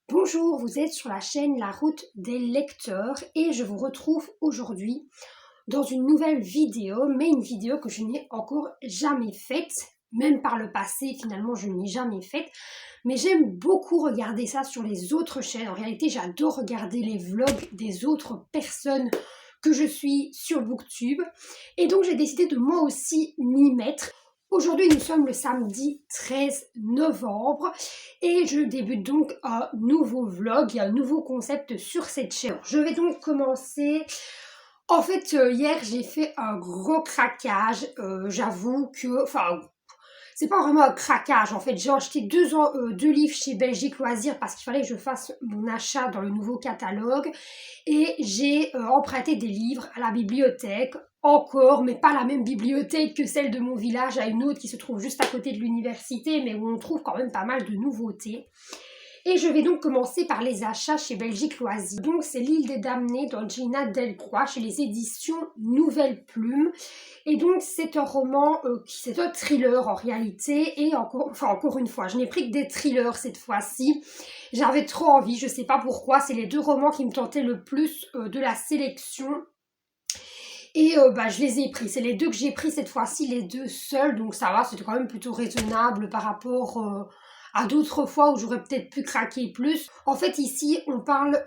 Bonjour, vous êtes sur la chaîne La Route des Lecteurs et je vous retrouve aujourd'hui dans une nouvelle vidéo, mais une vidéo que je n'ai encore jamais faite, même par le passé finalement je ne l'ai jamais faite, mais j'aime beaucoup regarder ça sur les autres chaînes. En réalité j'adore regarder les vlogs des autres personnes que je suis sur Booktube et donc j'ai décidé de moi aussi m'y mettre. Aujourd'hui, nous sommes le samedi 13 novembre et je débute donc un nouveau vlog et un nouveau concept sur cette chaîne. Je vais donc commencer. En fait, hier, j'ai fait un gros craquage. J'avoue que... Enfin, c'est pas vraiment un craquage. En fait, j'ai acheté deux livres chez Belgique Loisirs parce qu'il fallait que je fasse mon achat dans le nouveau catalogue. Et j'ai emprunté des livres à la bibliothèque. Encore, mais pas la même bibliothèque que celle de mon village, à une autre qui se trouve juste à côté de l'université, mais où on trouve quand même pas mal de nouveautés. Et je vais donc commencer par les achats chez Belgique Loisirs. Donc c'est L'Île des Damnés d'Angina Delcroix chez les éditions Nouvelle Plume. Et donc c'est un roman, c'est un thriller en réalité. Et encore une fois, je n'ai pris que des thrillers cette fois-ci. J'avais trop envie, je ne sais pas pourquoi. C'est les deux romans qui me tentaient le plus de la sélection. Et je les ai pris. C'est les deux que j'ai pris cette fois-ci, les deux seuls. Donc ça va, c'était quand même plutôt raisonnable par rapport à d'autres fois où j'aurais peut-être pu craquer plus. En fait, ici, on parle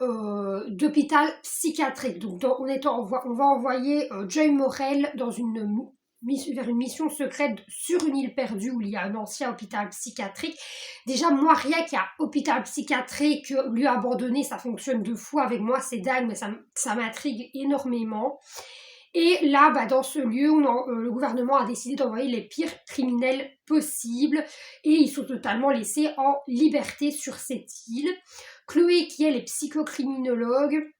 d'hôpital psychiatrique. Donc on va envoyer Joy Morel dans vers une mission secrète sur une île perdue où il y a un ancien hôpital psychiatrique. Déjà, moi, rien qu'à hôpital psychiatrique, lieu abandonné, ça fonctionne de fou avec moi, c'est dingue, mais ça m'intrigue énormément. Et là, dans ce lieu, le gouvernement a décidé d'envoyer les pires criminels possibles et ils sont totalement laissés en liberté sur cette île. Chloé, qui elle est psychocriminologue,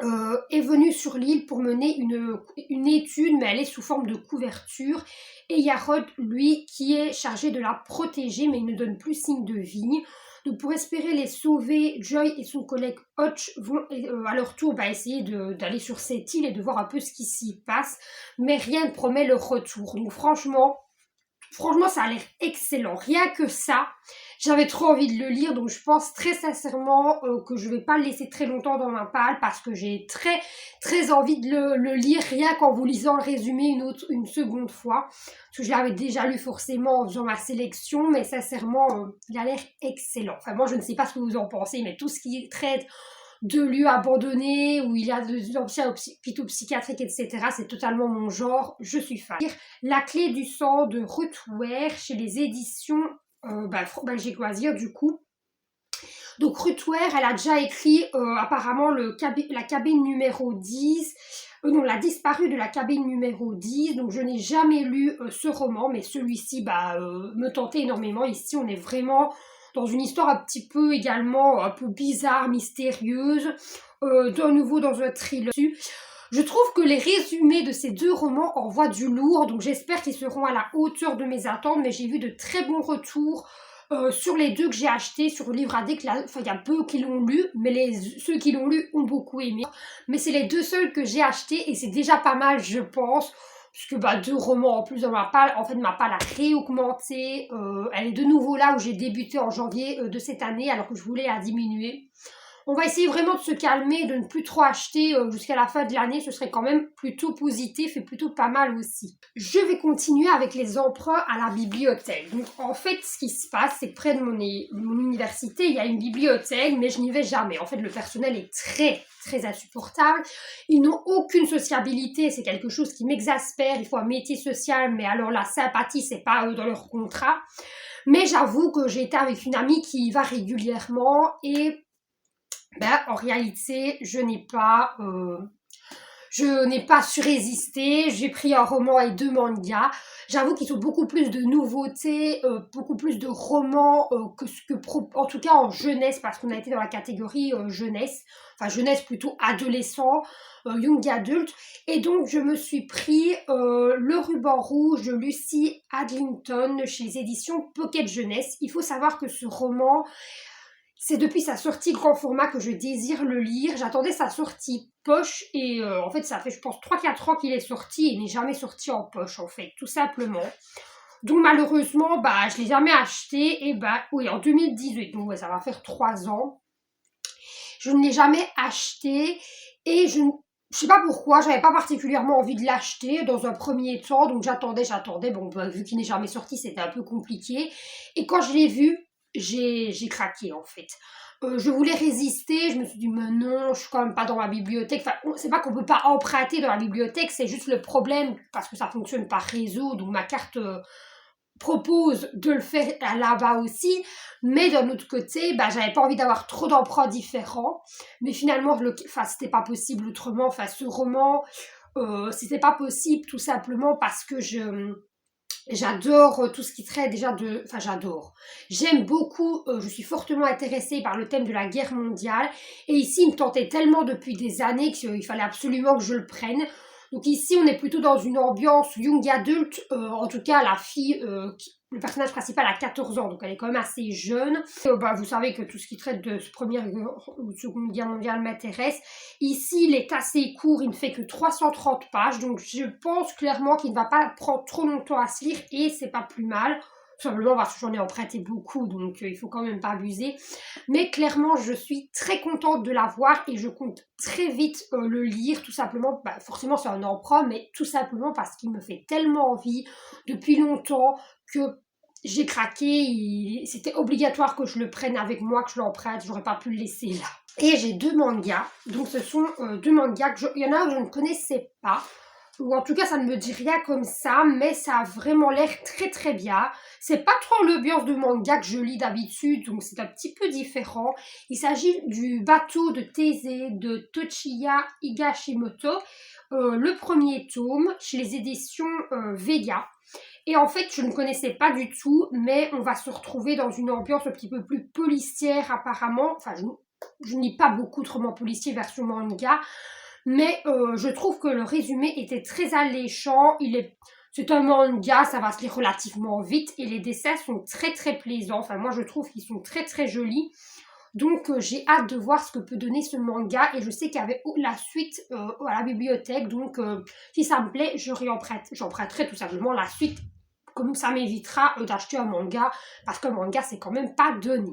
est venue sur l'île pour mener une étude, mais elle est sous forme de couverture. Et Yarod, lui, qui est chargé de la protéger, mais il ne donne plus signe de vie. Donc pour espérer les sauver, Joy et son collègue Hutch vont à leur tour essayer d'aller sur cette île et de voir un peu ce qui s'y passe. Mais rien ne promet leur retour. Donc franchement, ça a l'air excellent. Rien que ça, j'avais trop envie de le lire. Donc je pense très sincèrement que je ne vais pas le laisser très longtemps dans ma palle parce que j'ai très très envie de le lire rien qu'en vous lisant le résumé une seconde fois. Parce que je l'avais déjà lu forcément en faisant ma sélection. Mais sincèrement, il a l'air excellent. Enfin moi je ne sais pas ce que vous en pensez, mais tout ce qui traite de lieux abandonnés où il y a des anciens hôpitaux psychiatriques, etc. C'est totalement mon genre, je suis fan. La clé du sang de Ruth Ware chez les éditions Belgique Loisirs du coup. Donc Ruth Ware, elle a déjà écrit apparemment la cabine numéro 10. Non, La disparue de la cabine numéro 10. Donc je n'ai jamais lu ce roman, mais celui-ci me tentait énormément. Ici, on est vraiment dans une histoire un petit peu également un peu bizarre, mystérieuse, de nouveau dans un thriller. Je trouve que les résumés de ces deux romans envoient du lourd, donc j'espère qu'ils seront à la hauteur de mes attentes, mais j'ai vu de très bons retours sur les deux que j'ai achetés sur Livre AD. Enfin, il y a peu qui l'ont lu, mais ceux qui l'ont lu ont beaucoup aimé. Mais c'est les deux seuls que j'ai achetés et c'est déjà pas mal, je pense. Puisque deux romans en plus dans ma palle, en fait ma palle a réaugmenté, elle est de nouveau là où j'ai débuté en janvier de cette année alors que je voulais la diminuer. On va essayer vraiment de se calmer, de ne plus trop acheter jusqu'à la fin de l'année, ce serait quand même plutôt positif et plutôt pas mal aussi. Je vais continuer avec les emprunts à la bibliothèque. Donc en fait ce qui se passe c'est que près de mon université il y a une bibliothèque mais je n'y vais jamais. En fait le personnel est très très insupportable, ils n'ont aucune sociabilité, c'est quelque chose qui m'exaspère, il faut un métier social mais alors la sympathie c'est pas dans leur contrat. Mais j'avoue que j'ai été avec une amie qui y va régulièrement et en réalité, je n'ai pas su résister. J'ai pris un roman et deux mangas. J'avoue qu'ils ont beaucoup plus de nouveautés, beaucoup plus de romans en tout cas en jeunesse, parce qu'on a été dans la catégorie jeunesse, enfin jeunesse plutôt adolescent, young adulte. Et donc je me suis pris Le Ruban Rouge de Lucy Adlington chez les éditions Pocket Jeunesse. Il faut savoir que ce roman, c'est depuis sa sortie grand format que je désire le lire. J'attendais sa sortie poche et en fait ça fait je pense 3-4 ans qu'il est sorti et n'est jamais sorti en poche en fait, tout simplement. Donc malheureusement, je ne l'ai jamais acheté et oui en 2018, donc ça va faire 3 ans. Je ne l'ai jamais acheté et je sais pas pourquoi, j'avais pas particulièrement envie de l'acheter dans un premier temps, donc j'attendais. Bon, bah, vu qu'il n'est jamais sorti, c'était un peu compliqué. Et quand je l'ai vu, j'ai craqué en fait. Je voulais résister, je me suis dit mais non, je suis quand même pas dans ma bibliothèque. Enfin, c'est pas qu'on peut pas emprunter dans la bibliothèque, c'est juste le problème parce que ça fonctionne par réseau, donc ma carte propose de le faire là-bas aussi, mais d'un autre côté, bah, j'avais pas envie d'avoir trop d'emprunts différents, mais finalement, c'était pas possible autrement. Enfin, ce roman, c'était pas possible tout simplement parce que j'adore tout ce qui traite déjà de... Enfin, j'adore. J'aime beaucoup, je suis fortement intéressée par le thème de la guerre mondiale. Et ici, il me tentait tellement depuis des années qu'il fallait absolument que je le prenne. Donc ici, on est plutôt dans une ambiance young adult. En tout cas, la fille, le personnage principal a 14 ans, donc elle est quand même assez jeune. Bah, vous savez que tout ce qui traite de Première ou Seconde Guerre mondiale m'intéresse. Ici, il est assez court, il ne fait que 330 pages, donc je pense clairement qu'il ne va pas prendre trop longtemps à se lire et c'est pas plus mal. Simplement parce que j'en ai emprunté beaucoup, donc il faut quand même pas abuser. Mais clairement, je suis très contente de l'avoir et je compte très vite le lire, tout simplement. Bah, forcément, c'est un emprunt, mais tout simplement parce qu'il me fait tellement envie depuis longtemps que j'ai craqué. C'était obligatoire que je le prenne avec moi, que je l'emprunte. J'aurais pas pu le laisser là. Et j'ai 2 mangas. Donc ce sont 2 mangas. Il y en a un que je ne connaissais pas. Ou en tout cas, ça ne me dit rien comme ça, mais ça a vraiment l'air très très bien. C'est pas trop l'ambiance de manga que je lis d'habitude, donc c'est un petit peu différent. Il s'agit du bateau de Thésée de Tochiya Higashimoto, le premier tome, chez les éditions Vega. Et en fait, je ne connaissais pas du tout, mais on va se retrouver dans une ambiance un petit peu plus policière apparemment. Enfin, je ne lis pas beaucoup de romans policiers version manga, mais je trouve que le résumé était très alléchant. C'est un manga, ça va se lire relativement vite et les dessins sont très très plaisants. Enfin, moi je trouve qu'ils sont très très jolis. Donc j'ai hâte de voir ce que peut donner ce manga et je sais qu'il y avait la suite à la bibliothèque. Donc si ça me plaît, j'emprunterai tout simplement la suite. Comme ça m'évitera d'acheter un manga parce qu'un manga c'est quand même pas donné.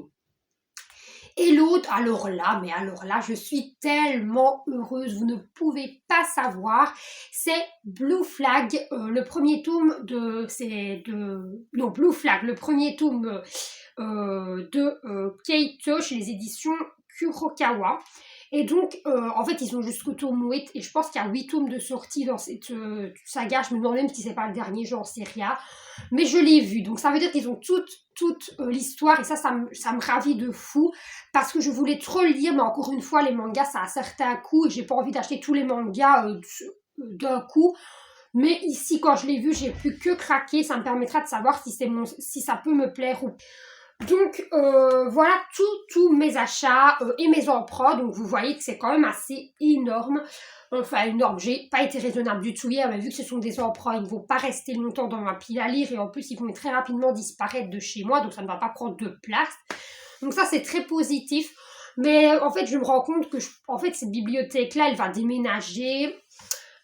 Et l'autre, alors là, je suis tellement heureuse, vous ne pouvez pas savoir, c'est Blue Flag, le premier tome Blue Flag, le premier tome de Keito chez les éditions Kurokawa. Et donc, en fait, ils ont jusqu'au tome 8, et je pense qu'il y a 8 tomes de sortie dans cette saga. Je me demande même si c'est pas le dernier, j'en sais rien. Mais je l'ai vu, donc ça veut dire qu'ils ont toute l'histoire, et ça me ravit de fou, parce que je voulais trop le lire, mais encore une fois, les mangas, ça a un certain coût, et j'ai pas envie d'acheter tous les mangas d'un coup. Mais ici, quand je l'ai vu, j'ai pu que craquer, ça me permettra de savoir si ça peut me plaire ou pas. Donc voilà tous mes achats et mes emprunts. Donc vous voyez que c'est quand même assez énorme. Enfin énorme, j'ai pas été raisonnable du tout hier, mais vu que ce sont des emprunts, ils ne vont pas rester longtemps dans ma pile à lire et en plus ils vont très rapidement disparaître de chez moi, donc ça ne va pas prendre de place. Donc ça c'est très positif. Mais en fait je me rends compte que cette bibliothèque-là, elle va déménager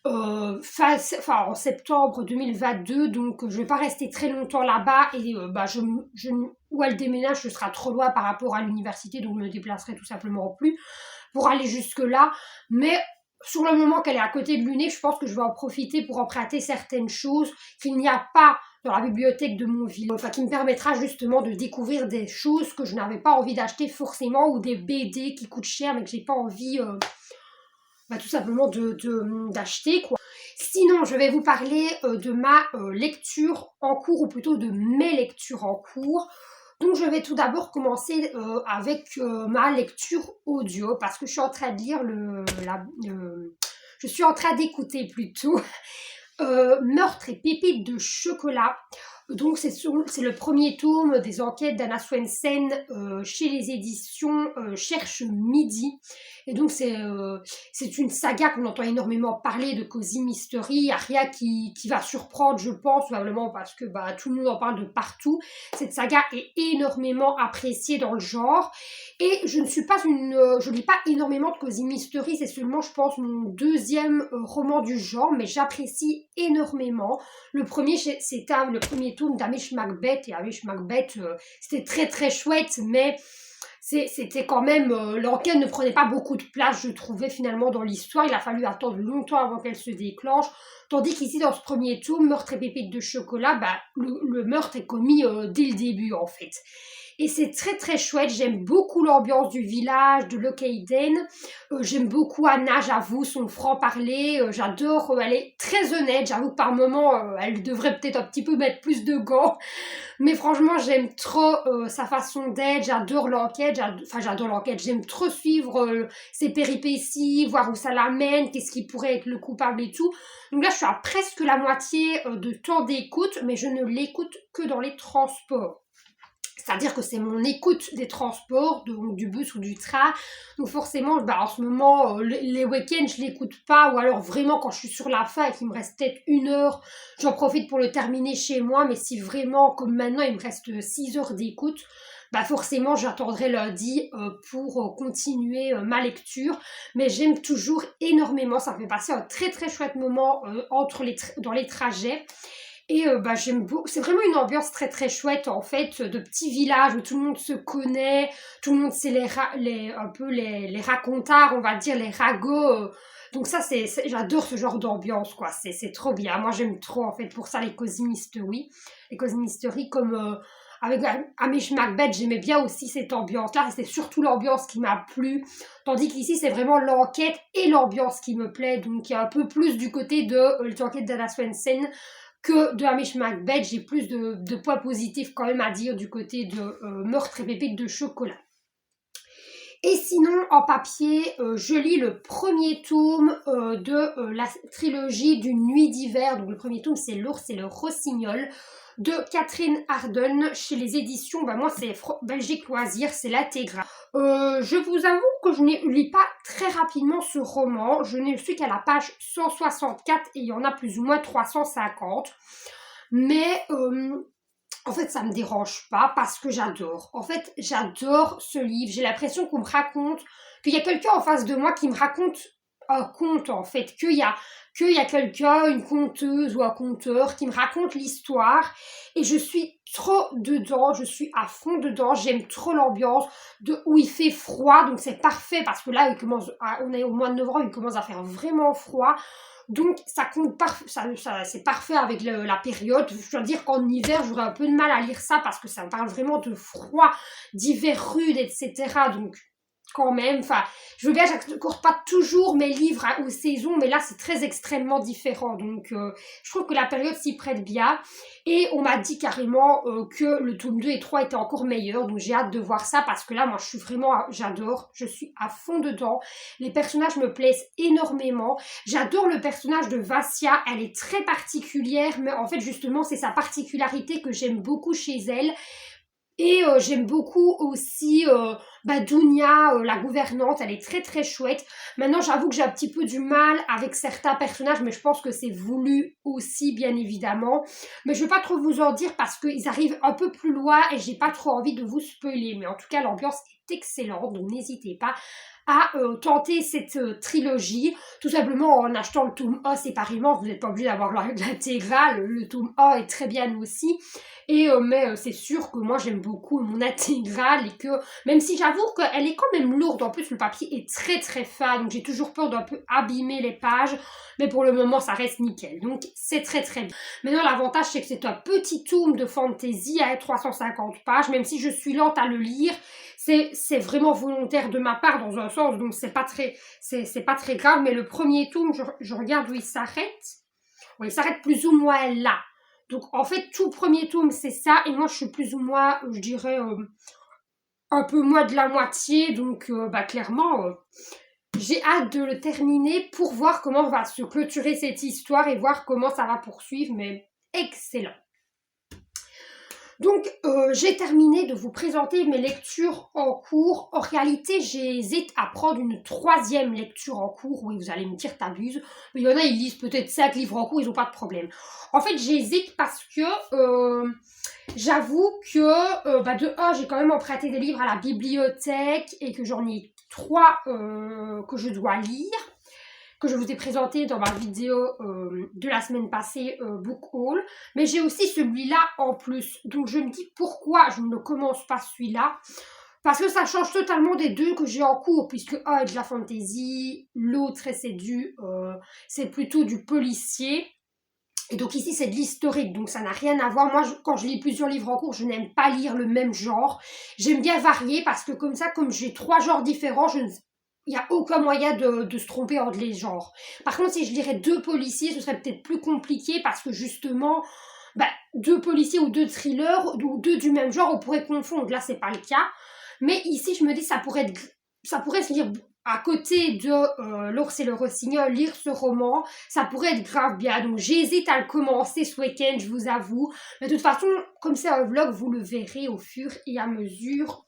en septembre 2022, donc je vais pas rester très longtemps là-bas et où elle déménage, ce sera trop loin par rapport à l'université, donc je me déplacerai tout simplement plus pour aller jusque là. Mais sur le moment qu'elle est à côté de l'UNEF, je pense que je vais en profiter pour emprunter certaines choses qu'il n'y a pas dans la bibliothèque de mon village, enfin qui me permettra justement de découvrir des choses que je n'avais pas envie d'acheter forcément, ou des BD qui coûtent cher mais que j'ai pas envie tout simplement d'acheter quoi. Sinon, je vais vous parler de ma lecture en cours, ou plutôt de mes lectures en cours. Donc je vais tout d'abord commencer avec ma lecture audio, parce que je suis en train de lire je suis en train d'écouter plutôt Meurtre et pépites de chocolat. Donc c'est le premier tome des enquêtes d'Anna Swensen chez les éditions Cherche Midi. Et donc c'est une saga qu'on entend énormément parler, de Cozy Mystery. Il n'y a rien qui va surprendre, je pense, probablement parce que tout le monde en parle de partout. Cette saga est énormément appréciée dans le genre. Et je lis pas énormément de Cozy Mystery, c'est seulement, je pense, mon deuxième roman du genre, mais j'apprécie énormément. Le premier, c'était le premier tome d'Amish Macbeth, et Amish Macbeth, c'était très très chouette, mais c'était quand même, l'enquête ne prenait pas beaucoup de place, je trouvais finalement dans l'histoire, il a fallu attendre longtemps avant qu'elle se déclenche, tandis qu'ici dans ce premier tome, Meurtre et pépites de chocolat, bah, le meurtre est commis dès le début en fait. Et c'est très très chouette, j'aime beaucoup l'ambiance du village, de Locaiden, j'aime beaucoup Anna, j'avoue, son franc-parler, j'adore, elle est très honnête, j'avoue que par moments, elle devrait peut-être un petit peu mettre plus de gants, mais franchement, j'aime trop sa façon d'être, j'adore l'enquête, j'adore l'enquête, j'aime trop suivre ses péripéties, voir où ça l'amène, qu'est-ce qui pourrait être le coupable et tout. Donc là, je suis à presque la moitié de temps d'écoute, mais je ne l'écoute que dans les transports. C'est-à-dire que c'est mon écoute des transports, donc du bus ou du train. Donc forcément, bah, en ce moment, les week-ends, je ne l'écoute pas. Ou alors vraiment, quand je suis sur la fin et qu'il me reste peut-être 1 heure, j'en profite pour le terminer chez moi. Mais si vraiment, comme maintenant, il me reste 6 heures d'écoute, bah forcément, j'attendrai lundi pour continuer ma lecture. Mais j'aime toujours énormément. Ça me fait passer un très très chouette moment dans les trajets. Et bah, j'aime beaucoup, c'est vraiment une ambiance très très chouette en fait, de petits villages où tout le monde se connaît, tout le monde sait un peu les racontards, on va dire, les ragots. Donc ça, j'adore ce genre d'ambiance, quoi, c'est trop bien. Moi, j'aime trop en fait pour ça les Cozy Mystery. Les Cozy Mystery comme avec Hamish Macbeth, j'aimais bien aussi cette ambiance-là, c'est surtout l'ambiance qui m'a plu, tandis qu'ici, c'est vraiment l'enquête et l'ambiance qui me plaît, donc il y a un peu plus du côté de l'enquête d'Anna Swensen que de Hamish Macbeth. J'ai plus de points positifs quand même à dire du côté de Meurtre et pépites de chocolat. Et sinon, en papier, je lis le premier tome de la trilogie d'une nuit d'hiver. Donc le premier tome, c'est L'ours et le rossignol de Catherine Arden chez les éditions, bah moi c'est Belgique Loisirs, c'est l'intégrale. Je vous avoue que je ne lis pas très rapidement ce roman, je ne suis qu'à la page 164 et il y en a plus ou moins 350. Mais en fait, ça me dérange pas parce que j'adore. En fait, j'adore ce livre. J'ai l'impression qu'on me raconte, qu'il y a quelqu'un en face de moi qui me raconte un conte, en fait. Qu'il y a quelqu'un, une conteuse ou un conteur qui me raconte l'histoire. Et je suis trop dedans, je suis à fond dedans. J'aime trop l'ambiance où il fait froid. Donc c'est parfait parce que là, on est au mois de novembre, il commence à faire vraiment froid. Donc ça compte c'est parfait avec la période. Je dois dire qu'en hiver, j'aurais un peu de mal à lire ça parce que ça me parle vraiment de froid, d'hiver rude, etc. Donc quand même, enfin, je veux bien, j'accorde pas toujours mes livres aux saisons, mais là c'est très extrêmement différent. Donc je trouve que la période s'y prête bien. Et on m'a dit carrément que le tome 2 et 3 étaient encore meilleurs. Donc j'ai hâte de voir ça parce que là, moi, j'adore. Je suis à fond dedans. Les personnages me plaisent énormément. J'adore le personnage de Vassia. Elle est très particulière, mais en fait, justement, c'est sa particularité que j'aime beaucoup chez elle. Et j'aime beaucoup aussi Dounia, la gouvernante, elle est très très chouette. Maintenant, j'avoue que j'ai un petit peu du mal avec certains personnages, mais je pense que c'est voulu aussi, bien évidemment. Mais je ne vais pas trop vous en dire parce qu'ils arrivent un peu plus loin et j'ai pas trop envie de vous spoiler. Mais en tout cas, l'ambiance est excellente, donc n'hésitez pas à tenter cette trilogie, tout simplement en achetant le tome 1 séparément. Vous n'êtes pas obligé d'avoir l'intégrale, le tome 1 est très bien aussi. Mais c'est sûr que moi j'aime beaucoup mon intégrale et que même si j'avoue qu'elle est quand même lourde, en plus le papier est très très fin, donc j'ai toujours peur d'un peu abîmer les pages, mais pour le moment ça reste nickel, donc c'est très très bien. Maintenant l'avantage c'est que c'est un petit tome de fantasy à 350 pages, même si je suis lente à le lire, c'est vraiment volontaire de ma part dans un sens, donc c'est pas très grave. Mais le premier tome, je regarde où il s'arrête. Oui, il s'arrête plus ou moins là. Donc en fait, tout premier tome, c'est ça. Et moi, je suis plus ou moins, je dirais, un peu moins de la moitié. Donc clairement, j'ai hâte de le terminer pour voir comment va se clôturer cette histoire et voir comment ça va poursuivre. Mais excellent. Donc, j'ai terminé de vous présenter mes lectures en cours. En réalité, j'hésite à prendre une 3e lecture en cours. Oui, vous allez me dire, t'abuses. Mais il y en a, ils lisent peut-être 5 livres en cours, ils n'ont pas de problème. En fait, j'hésite parce que j'avoue que, de un, j'ai quand même emprunté des livres à la bibliothèque et que j'en ai 3 que je dois lire, que je vous ai présenté dans ma vidéo de la semaine passée, Book Haul. Mais j'ai aussi celui-là en plus. Donc je me dis pourquoi je ne commence pas celui-là. Parce que ça change totalement des deux que j'ai en cours, puisque un est de la fantasy, l'autre c'est plutôt du policier. Et donc ici, c'est de l'historique, donc ça n'a rien à voir. Moi, quand je lis plusieurs livres en cours, je n'aime pas lire le même genre. J'aime bien varier parce que comme ça, comme j'ai 3 genres différents, il n'y a aucun moyen de se tromper entre les genres. Par contre, si je lirais 2 policiers, ce serait peut-être plus compliqué parce que justement, 2 policiers ou 2 thrillers, ou 2 du même genre, on pourrait confondre. Là, c'est pas le cas. Mais ici, je me dis, ça pourrait se lire à côté de L'Ours et le Rossignol, lire ce roman, ça pourrait être grave bien. Donc j'hésite à le commencer ce week-end, je vous avoue. Mais de toute façon, comme c'est un vlog, vous le verrez au fur et à mesure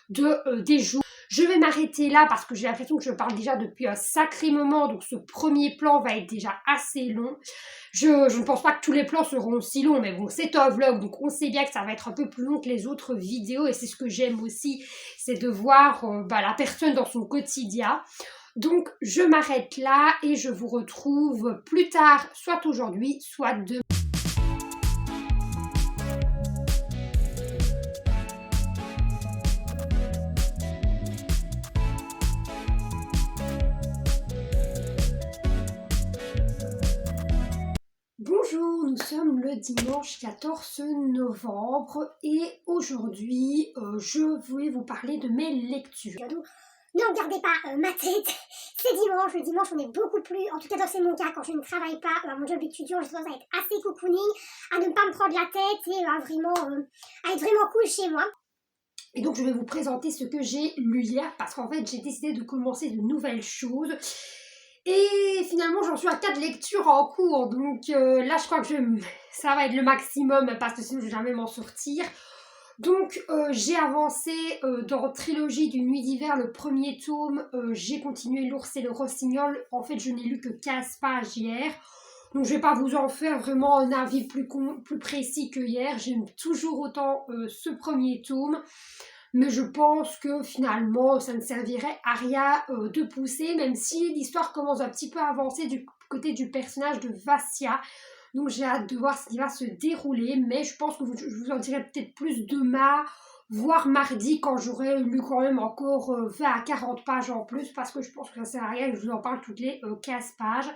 des jours. Je vais m'arrêter là parce que j'ai l'impression que je parle déjà depuis un sacré moment, donc ce premier plan va être déjà assez long. Je ne pense pas que tous les plans seront aussi longs, mais bon, c'est un vlog, donc on sait bien que ça va être un peu plus long que les autres vidéos, et c'est ce que j'aime aussi, c'est de voir la personne dans son quotidien. Donc je m'arrête là et je vous retrouve plus tard, soit aujourd'hui, soit demain. Bonjour, nous sommes le dimanche 14 novembre et aujourd'hui je voulais vous parler de mes lectures. Ne regardez pas ma tête, c'est dimanche, le dimanche on est beaucoup plus, en tout cas c'est mon cas, quand je ne travaille pas à mon job d'étudiant, je dois être assez cocooning, à ne pas me prendre la tête et à être vraiment cool chez moi. Et donc je vais vous présenter ce que j'ai lu hier parce qu'en fait j'ai décidé de commencer de nouvelles choses. Et finalement, j'en suis à 4 lectures en cours, donc là, je crois que ça va être le maximum parce que sinon, je vais jamais m'en sortir. Donc, j'ai avancé dans Trilogie d'une nuit d'hiver, le premier tome. J'ai continué L'Ours et le Rossignol. En fait, je n'ai lu que 15 pages hier. Donc, je vais pas vous en faire vraiment un avis plus précis que hier. J'aime toujours autant ce premier tome. Mais je pense que finalement, ça ne servirait à rien de pousser, même si l'histoire commence un petit peu à avancer du côté du personnage de Vassia. Donc j'ai hâte de voir ce qui va se dérouler, mais je pense que je vous en dirai peut-être plus demain, voire mardi, quand j'aurai lu quand même encore 20 à 40 pages en plus, parce que je pense que ça ne sert à rien que je vous en parle toutes les 15 pages.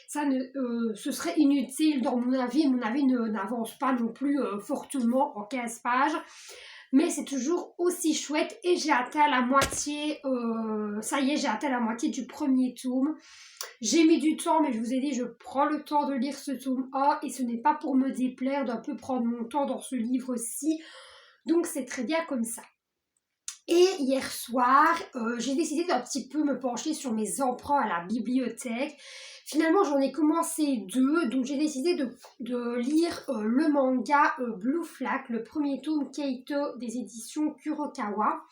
Ce serait inutile dans mon avis n'avance pas non plus fortement en 15 pages. Mais c'est toujours aussi chouette et j'ai atteint la moitié, ça y est, j'ai atteint la moitié du premier tome. J'ai mis du temps, mais je vous ai dit, je prends le temps de lire ce tome 1 et ce n'est pas pour me déplaire d'un peu prendre mon temps dans ce livre-ci. Donc c'est très bien comme ça. Et hier soir, j'ai décidé d'un petit peu me pencher sur mes emprunts à la bibliothèque. Finalement, j'en ai commencé 2, donc j'ai décidé de lire le manga Blue Flag, le premier tome Keito des éditions Kurokawa.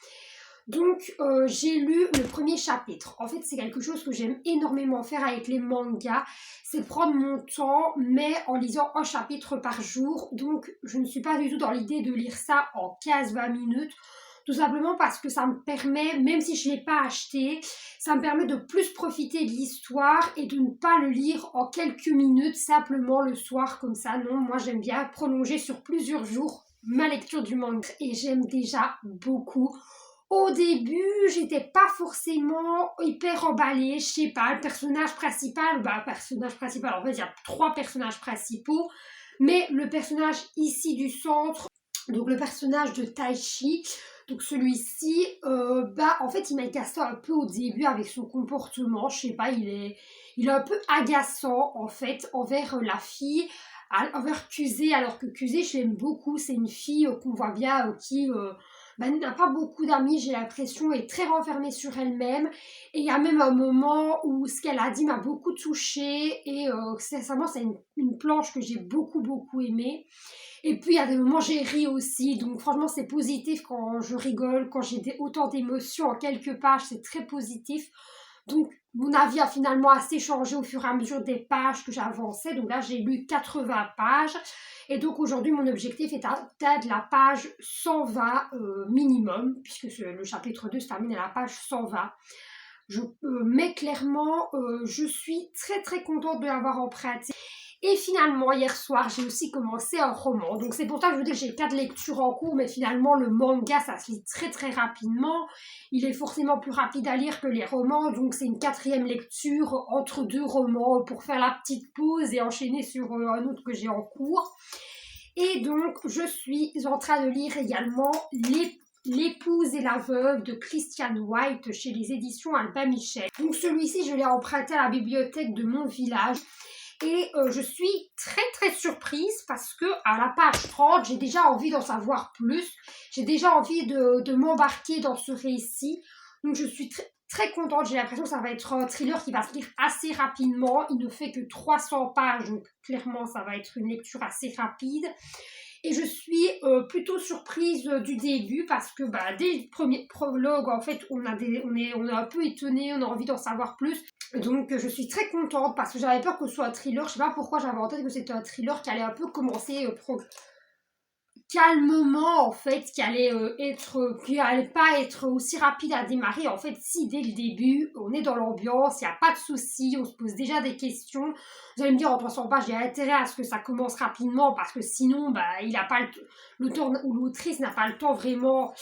Donc, j'ai lu le premier chapitre. En fait, c'est quelque chose que j'aime énormément faire avec les mangas. C'est prendre mon temps, mais en lisant un chapitre par jour. Donc, je ne suis pas du tout dans l'idée de lire ça en 15-20 minutes. Tout simplement parce que ça me permet, même si je ne l'ai pas acheté, ça me permet de plus profiter de l'histoire et de ne pas le lire en quelques minutes, simplement le soir comme ça. Non, moi j'aime bien prolonger sur plusieurs jours ma lecture du manga et j'aime déjà beaucoup. Au début, j'étais pas forcément hyper emballée, je sais pas, le personnage principal, en fait il y a 3 personnages principaux, mais le personnage ici du centre, donc le personnage de Taichi, donc celui-ci, en fait il m'a agacé un peu au début avec son comportement, je sais pas, il est un peu agaçant en fait envers la fille, envers Kusé, alors que Kusé je l'aime beaucoup, c'est une fille qu'on voit bien qui n'a pas beaucoup d'amis, j'ai l'impression, est très renfermée sur elle-même. Et il y a même un moment où ce qu'elle a dit m'a beaucoup touchée. Et sincèrement, c'est une planche que j'ai beaucoup, beaucoup aimée. Et puis, il y a des moments, j'ai ri aussi. Donc, franchement, c'est positif quand je rigole, quand j'ai autant d'émotions en quelques pages. C'est très positif. Donc, mon avis a finalement assez changé au fur et à mesure des pages que j'avançais. Donc là, j'ai lu 80 pages. Et donc, aujourd'hui, mon objectif est d'atteindre la page 120 minimum, puisque le chapitre 2 se termine à la page 120. Mais clairement, je suis très très contente de l'avoir emprunté. Et finalement, hier soir, j'ai aussi commencé un roman. Donc c'est pour ça que je vous dis que j'ai 4 lectures en cours, mais finalement, le manga, ça se lit très très rapidement. Il est forcément plus rapide à lire que les romans, donc c'est une 4e lecture entre 2 romans pour faire la petite pause et enchaîner sur un autre que j'ai en cours. Et donc, je suis en train de lire également L'épouse et la veuve de Christian White chez les éditions Albin Michel. Donc celui-ci, je l'ai emprunté à la bibliothèque de mon village. Et je suis très très surprise parce que à la page 30, j'ai déjà envie d'en savoir plus. J'ai déjà envie de m'embarquer dans ce récit. Donc je suis très très contente. J'ai l'impression que ça va être un thriller qui va se lire assez rapidement. Il ne fait que 300 pages, donc clairement ça va être une lecture assez rapide. Et je suis plutôt surprise du début parce que dès le premier prologue, en fait, on est un peu étonné, on a envie d'en savoir plus. Donc je suis très contente parce que j'avais peur que ce soit un thriller. Je sais pas pourquoi j'avais en tête que c'était un thriller qui allait un peu commencer calmement, en fait, qui allait pas être aussi rapide à démarrer. En fait, si dès le début, on est dans l'ambiance, il n'y a pas de souci, on se pose déjà des questions. Vous allez me dire, en 300 pages, j'ai intérêt à ce que ça commence rapidement parce que sinon, il a pas l'auteur ou l'autrice n'a pas le temps vraiment,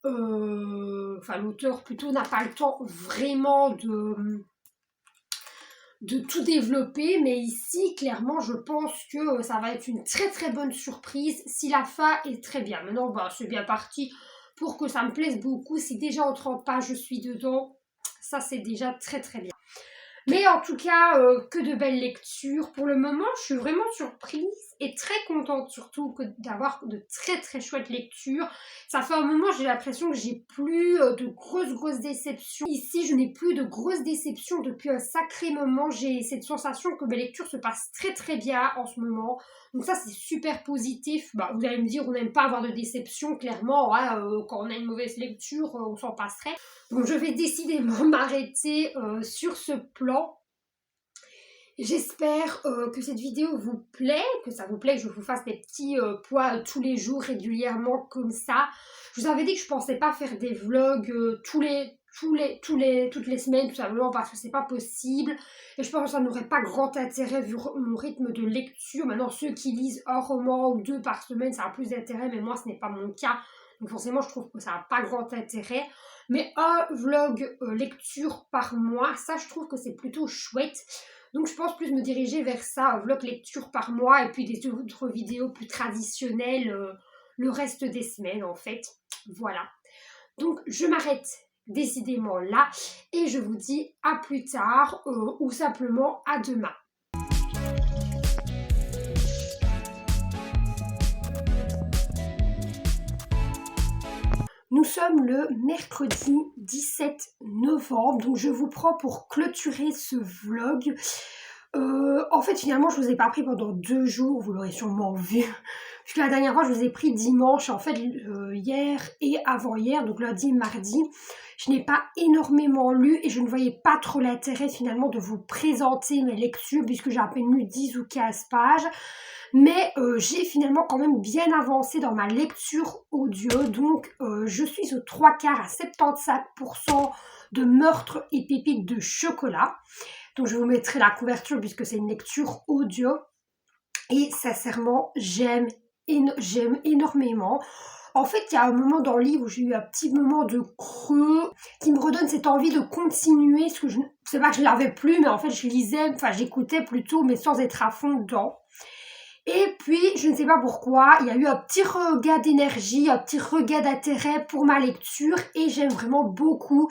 l'auteur plutôt n'a pas le temps vraiment de tout développer, mais ici clairement je pense que ça va être une très très bonne surprise si la fin est très bien. Maintenant c'est bien parti pour que ça me plaise beaucoup. Si déjà en 30 pages je suis dedans, ça c'est déjà très très bien. Mais en tout cas, que de belles lectures. Pour le moment, je suis vraiment surprise et très contente surtout d'avoir de très très chouettes lectures. Ça fait un moment, j'ai l'impression que j'ai plus de grosses déceptions. Ici, je n'ai plus de grosses déceptions depuis un sacré moment. J'ai cette sensation que mes lectures se passent très très bien en ce moment. Donc ça, c'est super positif. Vous allez me dire, on n'aime pas avoir de déception, clairement. Hein, quand on a une mauvaise lecture, on s'en passerait. Donc je vais décidément m'arrêter sur ce plan. J'espère que cette vidéo vous plaît, que ça vous plaît, que je vous fasse des petits points tous les jours régulièrement comme ça. Je vous avais dit que je pensais pas faire des vlogs toutes les semaines, tout simplement parce que c'est pas possible. Et je pense que ça n'aurait pas grand intérêt vu mon rythme de lecture. Maintenant, ceux qui lisent un roman ou 2 par semaine, ça a plus d'intérêt, mais moi, ce n'est pas mon cas. Donc forcément, je trouve que ça n'a pas grand intérêt. Mais un vlog lecture par mois, ça, je trouve que c'est plutôt chouette. Donc je pense plus me diriger vers ça, un vlog lecture par mois et puis des autres vidéos plus traditionnelles le reste des semaines en fait. Voilà. Donc je m'arrête décidément là et je vous dis à plus tard ou simplement à demain. Nous sommes le mercredi 17 novembre, donc je vous prends pour clôturer ce vlog. En fait, finalement, je ne vous ai pas pris pendant 2 jours, vous l'aurez sûrement vu. Puisque la dernière fois, je vous ai pris dimanche, en fait, hier et avant-hier, donc lundi et mardi. Je n'ai pas énormément lu et je ne voyais pas trop l'intérêt finalement de vous présenter mes lectures puisque j'ai à peine lu 10 ou 15 pages. Mais j'ai finalement quand même bien avancé dans ma lecture audio. Donc je suis aux 3/4 à 75% de Meurtres et pépites de chocolat. Donc je vous mettrai la couverture puisque c'est une lecture audio. Et sincèrement, j'aime énormément. En fait, il y a un moment dans le livre où j'ai eu un petit moment de creux qui me redonne cette envie de continuer. Ce que c'est pas que je ne l'avais plus, mais en fait, je lisais, j'écoutais plutôt, mais sans être à fond dedans. Et puis, je ne sais pas pourquoi, il y a eu un petit regain d'énergie, un petit regain d'intérêt pour ma lecture et j'aime vraiment beaucoup.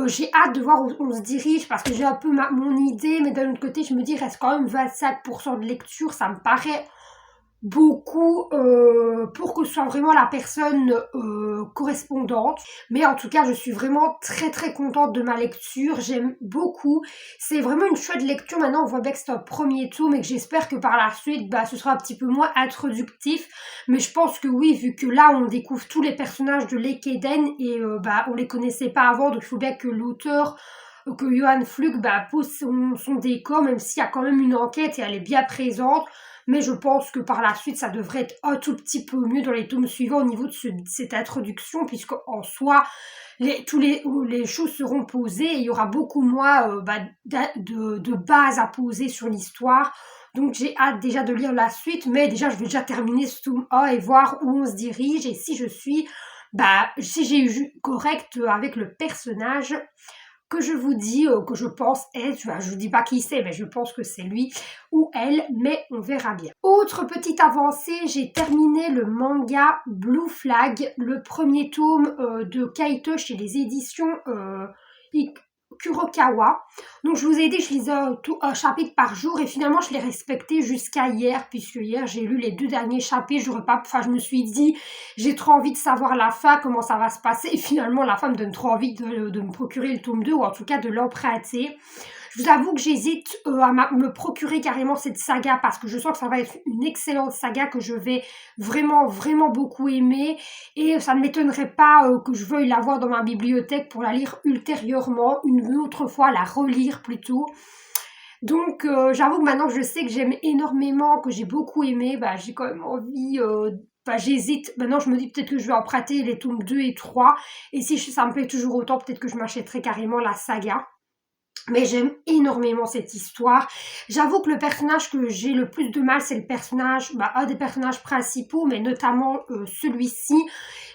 J'ai hâte de voir où on se dirige parce que j'ai un peu mon idée, mais d'un autre côté, je me dis, il reste quand même 25% de lecture, ça me paraît beaucoup pour que ce soit vraiment la personne correspondante. Mais en tout cas, je suis vraiment très très contente de ma lecture. J'aime beaucoup. C'est vraiment une chouette lecture. Maintenant, on voit bien que c'est un premier tome et que j'espère que par la suite, ce sera un petit peu moins introductif. Mais je pense que oui, vu que là, on découvre tous les personnages de Lekeden et on les connaissait pas avant. Donc, il faut bien que l'auteur, que Johan Flug pose son décor, même s'il y a quand même une enquête et elle est bien présente. Mais je pense que par la suite, ça devrait être un tout petit peu mieux dans les tomes suivants au niveau de cette introduction, puisqu'en soi, les choses seront posées et il y aura beaucoup moins de bases à poser sur l'histoire. Donc j'ai hâte déjà de lire la suite, mais déjà je vais déjà terminer ce tome 1 et voir où on se dirige et si je suis, si j'ai eu correct avec le personnage que je vous dis, que je pense être, je vous dis pas qui c'est, mais je pense que c'est lui ou elle, mais on verra bien. Autre petite avancée, j'ai terminé le manga Blue Flag, le premier tome de Kaito chez les éditions Kurokawa. Donc je vous ai dit, je lisais un chapitre par jour et finalement je l'ai respecté jusqu'à hier, puisque hier j'ai lu les 2 derniers chapitres. Je me suis dit, j'ai trop envie de savoir la fin, comment ça va se passer, et finalement la fin me donne trop envie de me procurer le tome 2 ou en tout cas de l'emprunter. Je vous avoue que j'hésite à me procurer carrément cette saga parce que je sens que ça va être une excellente saga que je vais vraiment, vraiment beaucoup aimer. Et ça ne m'étonnerait pas que je veuille l'avoir dans ma bibliothèque pour la lire ultérieurement, une autre fois, la relire plutôt. Donc j'avoue que maintenant que je sais que j'aime énormément, que j'ai beaucoup aimé, j'ai quand même envie... j'hésite. Maintenant, je me dis peut-être que je vais emprunter les tomes 2 et 3. Et si ça me plaît toujours autant, peut-être que je m'achèterai carrément la saga. Mais j'aime énormément cette histoire. J'avoue que le personnage que j'ai le plus de mal, c'est le personnage, un des personnages principaux, mais notamment celui-ci.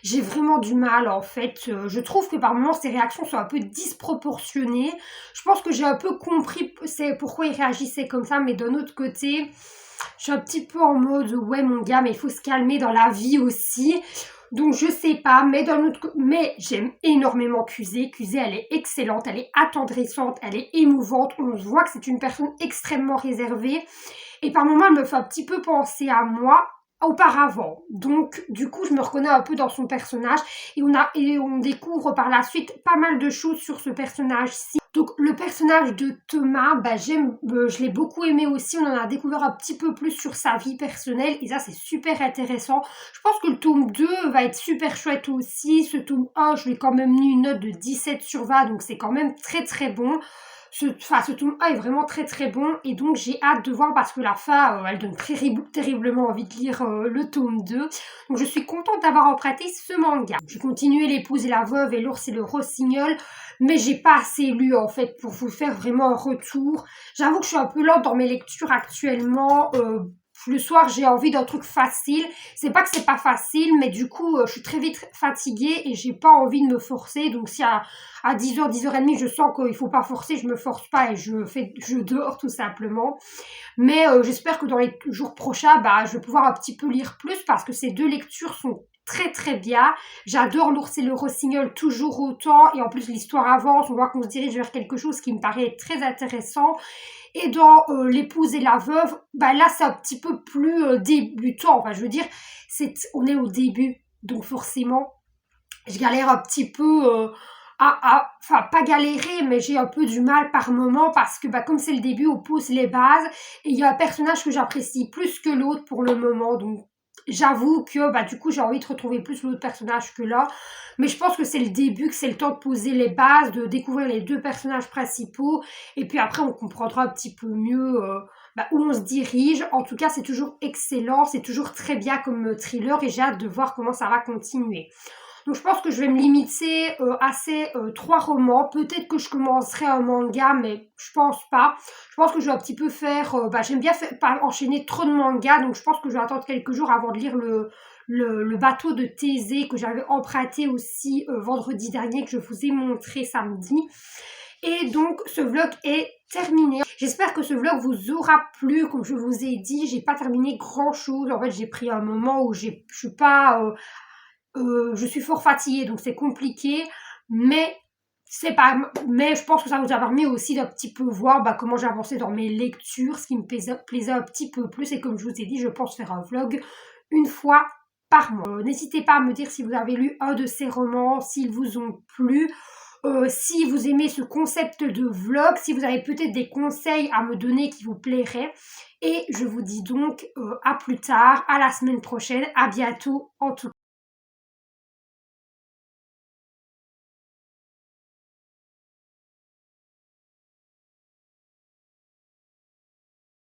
J'ai vraiment du mal en fait. Je trouve que par moments ses réactions sont un peu disproportionnées. Je pense que j'ai un peu compris pourquoi il réagissait comme ça, mais d'un autre côté, je suis un petit peu en mode ouais mon gars, mais il faut se calmer dans la vie aussi. Donc je sais pas, mais j'aime énormément Kusé. Kusé, elle est excellente, elle est attendrissante, elle est émouvante. On voit que c'est une personne extrêmement réservée. Et par moments, elle me fait un petit peu penser à moi auparavant. Donc du coup, je me reconnais un peu dans son personnage. Et on découvre par la suite pas mal de choses sur ce personnage-ci. Donc le personnage de Thomas, je l'ai beaucoup aimé aussi. On en a découvert un petit peu plus sur sa vie personnelle et ça c'est super intéressant. Je pense que le tome 2 va être super chouette aussi. Ce tome 1, je lui ai quand même mis une note de 17 sur 20, donc c'est quand même très très bon. Ce tome 1 est vraiment très très bon et donc j'ai hâte de voir parce que la fin, elle donne terriblement envie de lire le tome 2. Donc je suis contente d'avoir emprunté ce manga. J'ai continué L'épouse et la veuve et L'ours et le rossignol, mais j'ai pas assez lu en fait pour vous faire vraiment un retour. J'avoue que je suis un peu lente dans mes lectures actuellement. Le soir, j'ai envie d'un truc facile. C'est pas que c'est pas facile, mais du coup, je suis très vite fatiguée et j'ai pas envie de me forcer. Donc, si à 10h, 10h30, je sens qu'il faut pas forcer, je me force pas et je dors tout simplement. Mais j'espère que dans les jours prochains, je vais pouvoir un petit peu lire plus parce que ces 2 lectures sont très très bien. J'adore L'ours et le rossignol toujours autant et en plus l'histoire avance, on voit qu'on se dirige vers quelque chose qui me paraît très intéressant. Et dans L'épouse et la veuve, là c'est un petit peu plus débutant, enfin je veux dire, on est au début, donc forcément je galère un petit peu enfin pas galérer, mais j'ai un peu du mal par moment parce que comme c'est le début, on pose les bases et il y a un personnage que j'apprécie plus que l'autre pour le moment, donc j'avoue que du coup j'ai envie de retrouver plus l'autre personnage que là, mais je pense que c'est le début, que c'est le temps de poser les bases, de découvrir les 2 personnages principaux et puis après on comprendra un petit peu mieux où on se dirige. En tout cas c'est toujours excellent, c'est toujours très bien comme thriller et j'ai hâte de voir comment ça va continuer. Donc je pense que je vais me limiter à ces 3 romans. Peut-être que je commencerai un manga, mais je pense pas. Je pense que je vais un petit peu faire... j'aime bien pas enchaîner trop de mangas, donc je pense que je vais attendre quelques jours avant de lire le bateau de Thésée que j'avais emprunté aussi vendredi dernier, que je vous ai montré samedi. Et donc ce vlog est terminé. J'espère que ce vlog vous aura plu. Comme je vous ai dit, j'ai pas terminé grand chose. En fait, j'ai pris un moment où je suis fort fatiguée, donc c'est compliqué, mais je pense que ça vous a permis aussi d'un petit peu voir comment j'avançais dans mes lectures, ce qui me plaisait un petit peu plus. Et comme je vous ai dit, je pense faire un vlog une fois par mois. N'hésitez pas à me dire si vous avez lu un de ces romans, s'ils vous ont plu. Si vous aimez ce concept de vlog, si vous avez peut-être des conseils à me donner qui vous plairaient. Et je vous dis donc à plus tard, à la semaine prochaine, à bientôt en tout cas.